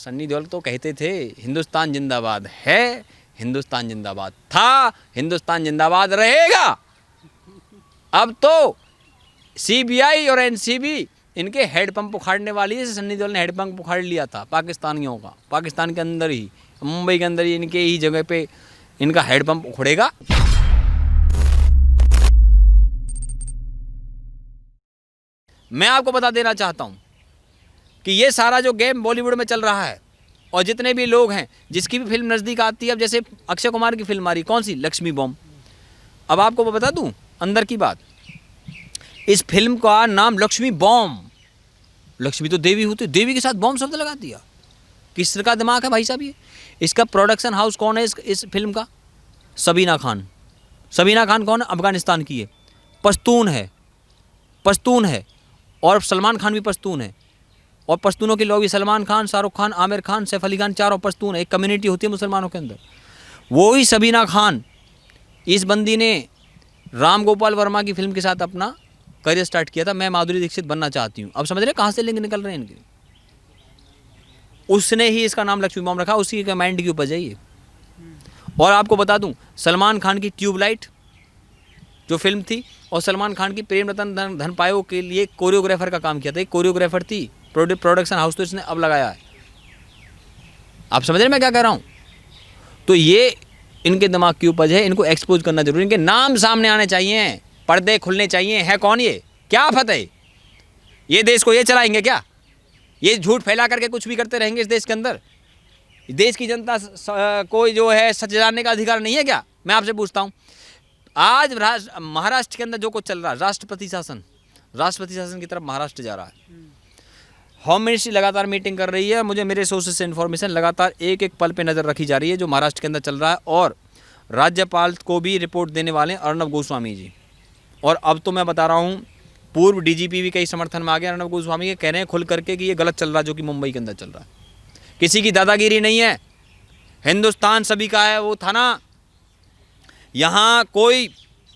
सन्नी देओल तो कहते थे हिंदुस्तान जिंदाबाद है, हिंदुस्तान जिंदाबाद था, हिंदुस्तान जिंदाबाद रहेगा। अब तो सीबीआई और एनसीबी इनके हेडपंप उखाड़ने वाली है। सन्नी देओल ने हेडपंप उखाड़ लिया था पाकिस्तानियों का, पाकिस्तान के अंदर ही, मुंबई के अंदर ही इनके ही जगह पे इनका हेडपंप उखड़ेगा। मैं आपको बता देना चाहता हूं कि ये सारा जो गेम बॉलीवुड में चल रहा है और जितने भी लोग हैं, जिसकी भी फिल्म नज़दीक आती है, अब जैसे अक्षय कुमार की फिल्म आ रही, कौन सी, लक्ष्मी बॉम्ब। अब आपको बता दूं अंदर की बात, इस फिल्म का नाम लक्ष्मी बॉम्ब, लक्ष्मी तो देवी होती, देवी के साथ बॉम्ब शब्द लगा दिया। किस तरह का दिमाग है भाई साहब ये। इसका प्रोडक्शन हाउस कौन है इस फिल्म का? सबीना खान। सबीना खान कौन है? अफगानिस्तान की है, पश्तून है, पश्तून है, और सलमान खान भी पश्तून है। और पश्तूनों की लोग, सलमान खान, शाहरुख खान, आमिर खान, सैफ अली खान, चारों पश्तून है। एक कम्युनिटी होती है मुसलमानों के अंदर, वो ही सबीना खान। इस बंदी ने राम गोपाल वर्मा की फिल्म के साथ अपना करियर स्टार्ट किया था, मैं माधुरी दीक्षित बनना चाहती हूँ। अब समझ रहे कहाँ से लिंक निकल रहे हैं इनके। उसने ही इसका नाम लक्ष्मी बॉम्ब रखा, उसी के माइंड की उपज है ये। और आपको बता दूं, सलमान खान की ट्यूबलाइट जो फिल्म थी, और सलमान खान की प्रेम रतन धन पायो के लिए कोरियोग्राफर का काम किया था। एक कोरियोग्राफर थी, प्रोडक्शन हाउस तो इसने अब लगाया है। आप समझ रहे मैं क्या कह रहा हूँ? तो ये इनके दिमाग की उपज है, इनको एक्सपोज करना जरूरी, इनके नाम सामने आने चाहिए, पर्दे खुलने चाहिए। है कौन ये? क्या फतेह? ये देश को ये चलाएंगे क्या? ये झूठ फैला करके कुछ भी करते रहेंगे इस देश के अंदर? देश की जनता को जो है सच जानने का अधिकार नहीं है क्या? मैं आपसे पूछता हूँ, आज महाराष्ट्र के अंदर जो कुछ चल रहा है, राष्ट्रपति शासन की तरफ महाराष्ट्र जा रहा है। होम मिनिस्ट्री लगातार मीटिंग कर रही है। मुझे मेरे सोर्सेज से इन्फॉर्मेशन लगातार एक एक पल पे नज़र रखी जा रही है जो महाराष्ट्र के अंदर चल रहा है। और राज्यपाल को भी रिपोर्ट देने वाले हैं अर्नब गोस्वामी जी। और अब तो मैं बता रहा हूँ, पूर्व डीजीपी भी कई समर्थन में आ गए अर्नब गोस्वामी के, कह रहे हैं खुल करके कि ये गलत चल रहा है जो कि मुंबई के अंदर चल रहा है। किसी की दादागिरी नहीं है, हिंदुस्तान सभी का है वो था ना। यहाँ कोई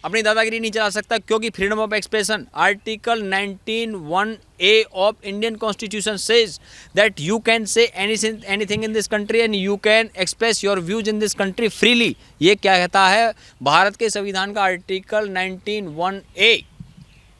अपनी दादागिरी नहीं चला सकता, क्योंकि freedom of expression, article 19(1)(a) of Indian constitution says that you can say anything in this country and you can express your views in this country freely. ये क्या कहता है? भारत के संविधान का आर्टिकल 19(1)(a)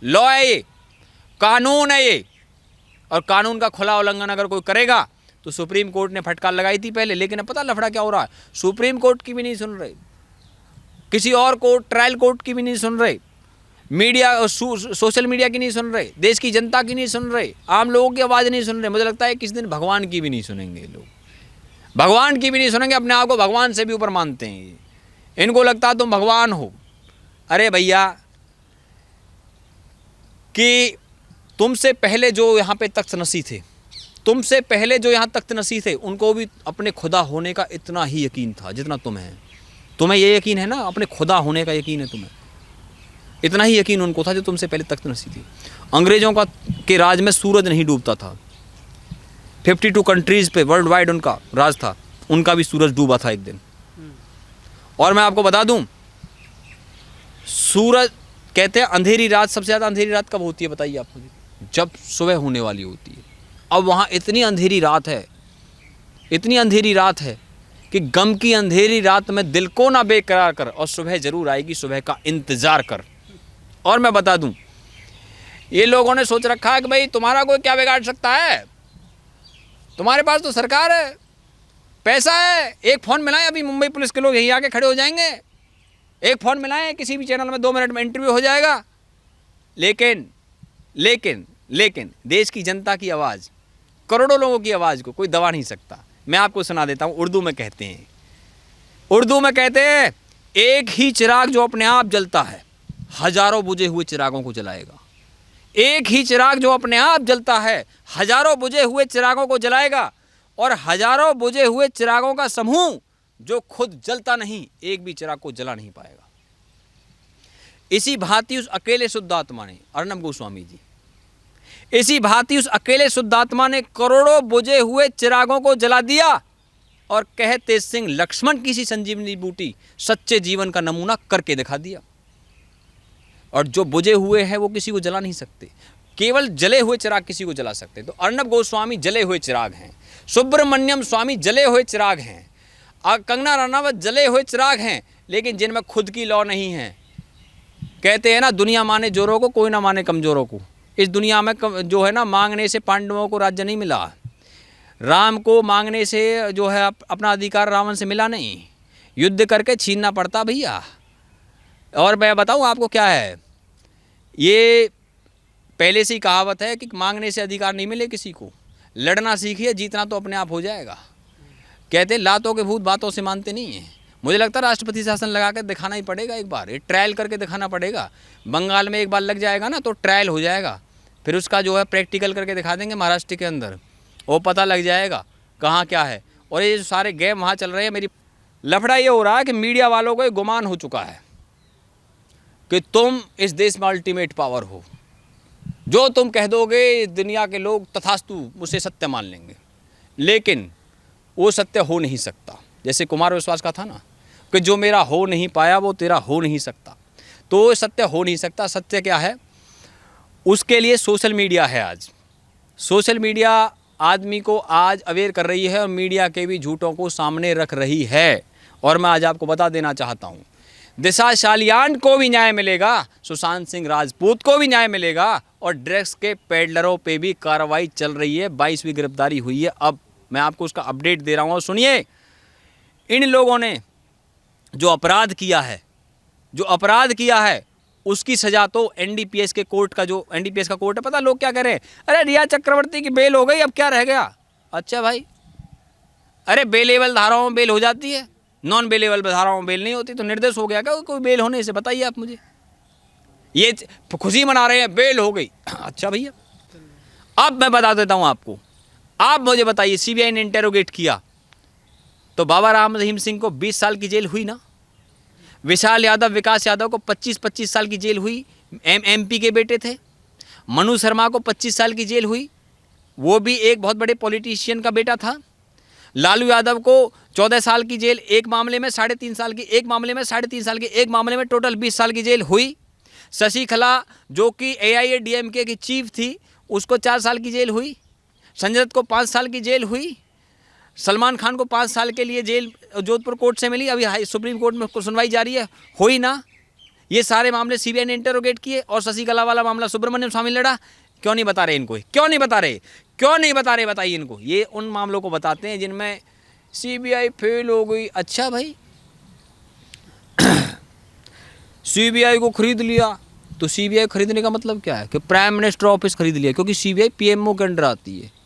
लॉ है, ये कानून है ये। और कानून का खुला उल्लंघन अगर कोई करेगा तो सुप्रीम कोर्ट ने फटकार लगाई थी पहले, लेकिन अब पता लफड़ा क्या हो रहा है, सुप्रीम कोर्ट की भी नहीं सुन रहे, किसी और कोर्ट, ट्रायल कोर्ट की भी नहीं सुन रहे, मीडिया, सोशल मीडिया की नहीं सुन रहे, देश की जनता की नहीं सुन रहे, आम लोगों की आवाज़ नहीं सुन रहे। मुझे लगता है किसी दिन भगवान की भी नहीं सुनेंगे लोग, भगवान की भी नहीं सुनेंगे। अपने आप को भगवान से भी ऊपर मानते हैं, इनको लगता है तुम भगवान हो। अरे भैया, कि तुमसे पहले जो यहाँ पे तख्त नसी थे, तुमसे पहले जो यहाँ तख्त नसी थे, उनको भी अपने खुदा होने का इतना ही यकीन था जितना तुम्हें है। तुम्हें ये यकीन है ना, अपने खुदा होने का यकीन है तुम्हें, इतना ही यकीन उनको था जो तुमसे पहले तख्त नसी थी। अंग्रेजों का के राज में सूरज नहीं डूबता था। 52 कंट्रीज़ पे वर्ल्ड वाइड उनका राज था, उनका भी सूरज डूबा था एक दिन। और मैं आपको बता दूं, सूरज कहते हैं अंधेरी रात, सबसे ज़्यादा अंधेरी रात कब होती है बताइए आप मुझे? जब सुबह होने वाली होती है। अब वहाँ इतनी अंधेरी रात है, इतनी अंधेरी रात है कि गम की अंधेरी रात में दिल को ना बेकरार कर, और सुबह ज़रूर आएगी, सुबह का इंतज़ार कर। और मैं बता दूं, ये लोगों ने सोच रखा है कि भाई तुम्हारा कोई क्या बिगाड़ सकता है, तुम्हारे पास तो सरकार है, पैसा है, एक फ़ोन मिलाएं, अभी मुंबई पुलिस के लोग यहीं आके खड़े हो जाएंगे, एक फ़ोन मिलाएं, किसी भी चैनल में 2 मिनट में इंटरव्यू हो जाएगा। लेकिन लेकिन लेकिन देश की जनता की आवाज़, करोड़ों लोगों की आवाज़ को कोई दबा नहीं सकता। मैं आपको सुना देता हूँ, उर्दू में कहते हैं, एक ही चिराग जो अपने आप जलता है हजारों बुझे हुए चिरागों को जलाएगा। एक ही चिराग जो अपने आप जलता है हजारों बुझे हुए चिरागों को जलाएगा, और हजारों बुझे हुए चिरागों का समूह जो खुद जलता नहीं, एक भी चिराग को जला नहीं पाएगा। इसी भांति उस अकेले शुद्धात्मा ने, अर्नब गोस्वामी जी, इसी भांति उस अकेले शुद्धात्मा ने करोड़ों बुझे हुए चिरागों को जला दिया, और कह तेज सिंह लक्ष्मण की सी संजीवनी बूटी सच्चे जीवन का नमूना करके दिखा दिया। और जो बुझे हुए हैं वो किसी को जला नहीं सकते, केवल जले हुए चिराग किसी को जला सकते। तो अर्नब गोस्वामी जले हुए चिराग हैं, सुब्रमण्यम स्वामी जले हुए चिराग हैं, कंगना रनावत जले हुए चिराग हैं, लेकिन जिनमें खुद की लौ नहीं है। कहते हैं ना, दुनिया माने जोरों को, कोई ना माने कमजोरों को। इस दुनिया में जो है ना, मांगने से पांडवों को राज्य नहीं मिला, राम को मांगने से जो है अपना अधिकार रावण से मिला नहीं, युद्ध करके छीनना पड़ता भैया। और मैं बताऊं आपको क्या है, ये पहले से ही कहावत है कि मांगने से अधिकार नहीं मिले किसी को, लड़ना सीखिए, जीतना तो अपने आप हो जाएगा। कहते लातों के भूत बातों से मानते नहीं हैं। मुझे लगता है राष्ट्रपति शासन लगा कर दिखाना ही पड़ेगा, एक बार ये ट्रायल करके दिखाना पड़ेगा। बंगाल में एक बार लग जाएगा ना तो ट्रायल हो जाएगा, फिर उसका जो है प्रैक्टिकल करके दिखा देंगे महाराष्ट्र के अंदर, वो पता लग जाएगा कहाँ क्या है। और ये जो सारे गेम वहाँ चल रहे हैं, मेरी लफड़ा ये हो रहा है कि मीडिया वालों को गुमान हो चुका है कि तुम इस देश में अल्टीमेट पावर हो, जो तुम कह दोगे दुनिया के लोग तथास्तु उसे सत्य मान लेंगे, लेकिन वो सत्य हो नहीं सकता। जैसे कुमार विश्वास का था ना कि जो मेरा हो नहीं पाया वो तेरा हो नहीं सकता, तो सत्य हो नहीं सकता। सत्य क्या है, उसके लिए सोशल मीडिया है। आज सोशल मीडिया आदमी को आज अवेयर कर रही है और मीडिया के भी झूठों को सामने रख रही है। और मैं आज आपको बता देना चाहता हूँ, दिशा शालियान को भी न्याय मिलेगा, सुशांत सिंह राजपूत को भी न्याय मिलेगा, और ड्रग्स के पेडलरों पे भी कार्रवाई चल रही है। 22वीं गिरफ्तारी हुई है। अब मैं आपको उसका अपडेट दे रहा हूँ, सुनिए। इन लोगों ने जो अपराध किया है उसकी सजा तो एनडीपीएस के कोर्ट का, जो एनडीपीएस का कोर्ट है, पता लोग क्या कह रहे हैं, अरे रिया चक्रवर्ती की बेल हो गई, अब क्या रह गया। अच्छा भाई, अरे बेलेबल धाराओं में बेल हो जाती है, नॉन बेलेबल धाराओं में बेल नहीं होती, तो निर्दोष हो गया क्या कोई बेल होने से? बताइए आप मुझे। ये खुशी मना रहे हैं बेल हो गई। अच्छा भैया, अब मैं बता देता हूं आपको, आप मुझे बताइए, सीबीआई ने इंटेरोगेट किया तो बाबा राम रहीम सिंह को 20 साल की जेल हुई ना, विशाल यादव, विकास यादव को 25-25 साल की जेल हुई, एमपी के बेटे थे। मनु शर्मा को 25 साल की जेल हुई, वो भी एक बहुत बड़े पॉलिटिशियन का बेटा था। लालू यादव को 14 साल की जेल, एक मामले में 3.5 साल की, एक मामले में 3.5 साल की, एक मामले में टोटल 20 साल की जेल हुई। शशिकला जो कि AIADMK की चीफ थी, उसको 4 साल की जेल हुई। संजय दत्त को 5 साल की जेल हुई। सलमान खान को 5 साल के लिए जेल जोधपुर कोर्ट से मिली, अभी सुप्रीम कोर्ट में सुनवाई जारी है, हुई ना। ये सारे मामले सीबीआई ने इंटेरोगेट किए। और शशिकला वाला मामला सुब्रमण्यम स्वामी लड़ा, क्यों नहीं बता रहे इनको, क्यों नहीं बता रहे बताइए इनको। ये उन मामलों को बताते हैं जिनमें सीबीआई फेल हो गई। अच्छा भाई, सीबीआई को खरीद लिया, तो सीबीआई खरीदने का मतलब क्या है कि प्राइम मिनिस्टर ऑफिस खरीद लिया, क्योंकि सीबीआई पीएमओ के अंडर आती है।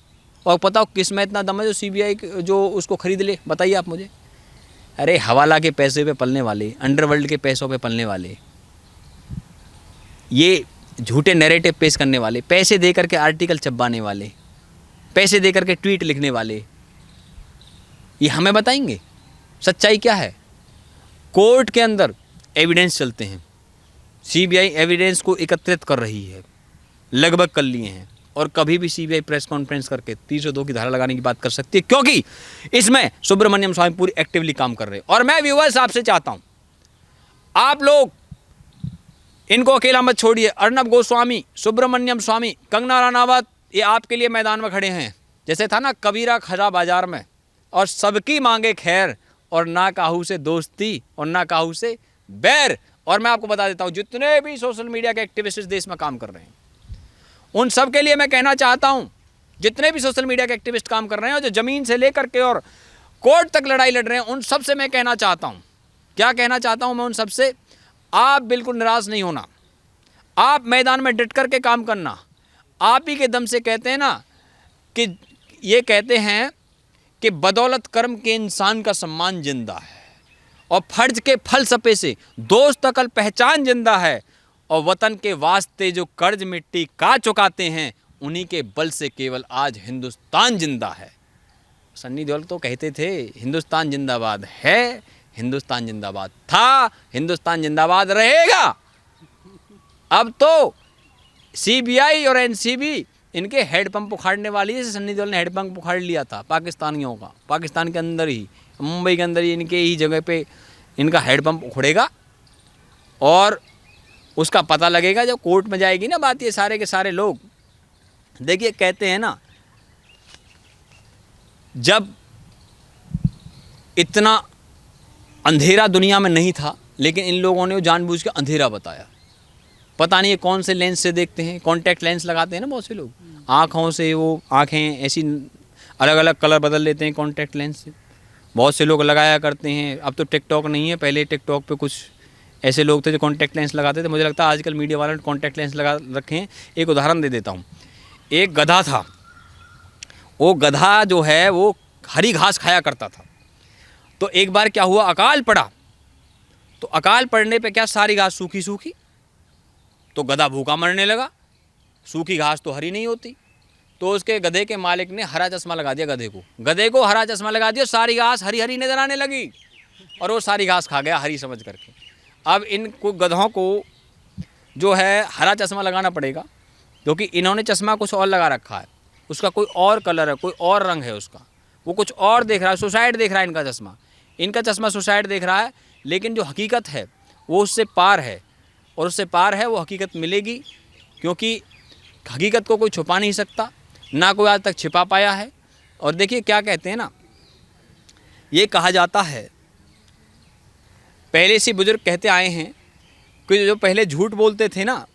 और बताओ किस में इतना दम है जो सीबीआई जो उसको खरीद ले, बताइए आप मुझे। अरे हवाला के पैसे पे पलने वाले, अंडरवर्ल्ड के पैसों पे पलने वाले, ये झूठे नैरेटिव पेश करने वाले, पैसे दे करके आर्टिकल छपवाने वाले, पैसे दे करके ट्वीट लिखने वाले, ये हमें बताएंगे सच्चाई क्या है। कोर्ट के अंदर एविडेंस चलते हैं, सीबीआई एविडेंस को एकत्रित कर रही है, लगभग कर लिए हैं, और कभी भी सीबीआई प्रेस कॉन्फ्रेंस करके 302 की धारा लगाने की बात कर सकती है, क्योंकि इसमें सुब्रमण्यम स्वामी पूरी एक्टिवली काम कर रहे हैं। और मैं व्यूअर्स आपसे चाहता हूं, आप लोग इनको अकेला मत छोड़िए। अर्नब गोस्वामी, सुब्रमण्यम स्वामी, कंगना रनावत, ये आपके लिए मैदान में खड़े हैं। जैसे था ना कबीरा खजा बाजार में, और सबकी मांगे खैर, और ना काहू से दोस्ती और ना काहू से बैर। और मैं आपको बता देता हूं, जितने भी सोशल मीडिया के एक्टिविस्ट इस देश में काम कर रहे हैं, उन सब के लिए मैं कहना चाहता हूं, जितने भी सोशल मीडिया के एक्टिविस्ट काम कर रहे हैं और जो ज़मीन से लेकर के और कोर्ट तक लड़ाई लड़ रहे हैं, उन सब से मैं कहना चाहता हूं, क्या कहना चाहता हूं मैं उन सब से, आप बिल्कुल निराश नहीं होना, आप मैदान में डट कर के काम करना। आप ही के दम से कहते हैं ना कि ये कहते हैं कि बदौलत कर्म के इंसान का सम्मान जिंदा है, और फर्ज के फलसफे से दोस्त अकल पहचान जिंदा है, और वतन के वास्ते जो कर्ज मिट्टी का चुकाते हैं, उन्हीं के बल से केवल आज हिंदुस्तान जिंदा है। सन्नी देओल तो कहते थे हिंदुस्तान जिंदाबाद है, हिंदुस्तान जिंदाबाद था, हिंदुस्तान जिंदाबाद रहेगा। अब तो सीबीआई और एनसीबी इनके हेडपंप उखाड़ने वाली है। सन्नी देओल ने हेडपंप उखाड़ लिया था पाकिस्तानियों का, पाकिस्तान के अंदर ही, मुंबई के अंदर ही, इनके ही जगह पे इनका हेडपंप उखड़ेगा, और उसका पता लगेगा जब कोर्ट में जाएगी ना बात। ये सारे के सारे लोग देखिए कहते हैं ना जब इतना अंधेरा दुनिया में नहीं था, लेकिन इन लोगों ने जानबूझ के अंधेरा बताया। पता नहीं ये कौन से लेंस से देखते हैं, कॉन्टैक्ट लेंस लगाते हैं ना बहुत से लोग, आँखों से वो आँखें ऐसी अलग अलग कलर बदल लेते हैं कॉन्टैक्ट लेंस से, बहुत से लोग लगाया करते हैं। अब तो टिकटॉक नहीं है, पहले टिकटॉक पे कुछ ऐसे लोग थे जो कॉन्टैक्ट लेंस लगाते थे। मुझे लगता है आजकल मीडिया वालों ने कॉन्टैक्ट लेंस लगा रखे हैं। एक उदाहरण दे देता हूँ। एक गधा था, वो गधा जो है वो हरी घास खाया करता था। तो एक बार क्या हुआ, अकाल पड़ा। तो अकाल पड़ने पे क्या, सारी घास सूखी सूखी, तो गधा भूखा मरने लगा। सूखी घास तो हरी नहीं होती। तो उसके गधे के मालिक ने हरा चश्मा लगा दिया गधे को हरा चश्मा लगा दिया, सारी घास हरी हरी नजर आने लगी और वो सारी घास खा गया हरी समझ करके। अब इन गधों को जो है हरा चश्मा लगाना पड़ेगा, क्योंकि इन्होंने चश्मा कुछ और लगा रखा है, उसका कोई और कलर है, कोई और रंग है उसका, वो कुछ और देख रहा है, सुसाइड देख रहा है इनका चश्मा सुसाइड देख रहा है। लेकिन जो हकीकत है वो उससे पार है, और उससे पार है वो हकीकत मिलेगी, क्योंकि हकीकत को कोई छुपा नहीं सकता, ना कोई आज तक छिपा पाया है। और देखिए क्या कहते हैं ना, ये कहा जाता है, पहले से बुजुर्ग कहते आए हैं कि जो पहले झूठ बोलते थे ना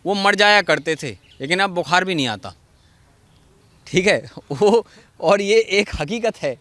वो मर जाया करते थे, लेकिन अब बुखार भी नहीं आता। ठीक है वो, और ये एक हकीकत है।